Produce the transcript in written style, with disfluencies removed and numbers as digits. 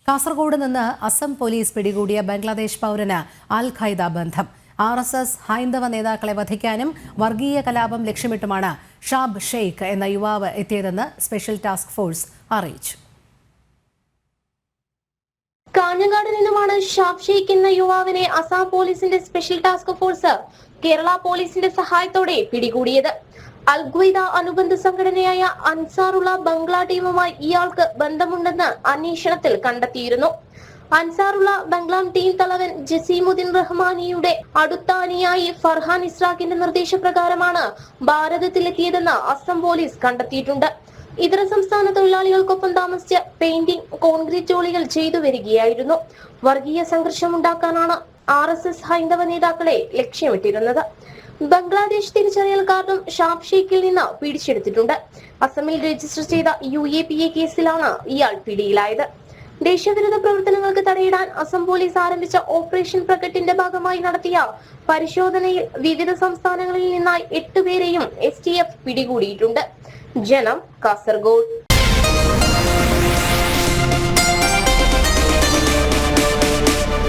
കാസർഗോഡ് നിന്ന് അസം പോലീസ് പിടികൂടിയ ബംഗ്ലാദേശ് പൗരന് അൽ ഖൈദ ബന്ധം. RSS ഹൈന്ദവ നേതാക്കളെ വധിക്കാനും വർഗീയ കലാപം ലക്ഷ്യമിട്ടുമാണ് ഷാബ് ഷെയ്ഖ് എന്ന യുവാവ് എത്തിയതെന്ന് സ്പെഷ്യൽ ടാസ്ക് ഫോഴ്സ് അറിയിച്ചു. കാഞ്ഞങ്ങാട് നിന്നുമാണ് ഷാബ് ഷെയ്ഖ് എന്ന യുവാവിനെ അസം പോലീസിന്റെ സ്പെഷ്യൽ ടാസ്ക് ഫോഴ്സ് കേരള പോലീസിന്റെ സഹായത്തോടെ പിടികൂടിയത്. അൽ ഖ്വയ്ദ അനുബന്ധ സംഘടനയായ അൻസാറുള്ള ബംഗ്ലാ ടീമുമായി ഇയാൾക്ക് ബന്ധമുണ്ടെന്ന് അന്വേഷണത്തിൽ കണ്ടെത്തിയിരുന്നു. അൻസാറുള്ള ബംഗ്ലാ ടീം തലവൻ ജസീമുദ്ദീൻ റഹ്മാനിയുടെ അടുത്ത അനുയായി ഫർഹാൻ ഇസ്രാഖിന്റെ നിർദ്ദേശപ്രകാരമാണ് ഭാരതത്തിലെത്തിയതെന്ന് അസം പോലീസ് കണ്ടെത്തിയിട്ടുണ്ട്. ഇതര സംസ്ഥാന തൊഴിലാളികൾക്കൊപ്പം താമസിച്ച് പെയിന്റിംഗ്, കോൺക്രീറ്റ് ജോലികൾ ചെയ്തു വരികയായിരുന്നു. വർഗീയ സംഘർഷം ഉണ്ടാക്കാനാണ് RSS ഹൈന്ദവ നേതാക്കളെ ലക്ഷ്യമിട്ടിരുന്നത്. ബംഗ്ലാദേശ് തിരിച്ചറിയൽ കാർഡും ഷാബ് ഷെയ്ഖിൽ നിന്ന് പിടിച്ചെടുത്തിട്ടുണ്ട്. അസമിൽ രജിസ്റ്റർ ചെയ്ത UAPA കേസിലാണ് ഇയാൾ പിടിയിലായത്. ദേശവിരുദ്ധ പ്രവർത്തനങ്ങൾക്ക് തടയിടാൻ അസം പോലീസ് ആരംഭിച്ച ഓപ്പറേഷൻ പ്രകട്ടിന്റെ ഭാഗമായി നടത്തിയ പരിശോധനയിൽ വിവിധ സംസ്ഥാനങ്ങളിൽ നിന്നായി 8 പേരെയും STF പിടികൂടിയിട്ടുണ്ട്. ജനം, കാസർഗോഡ്.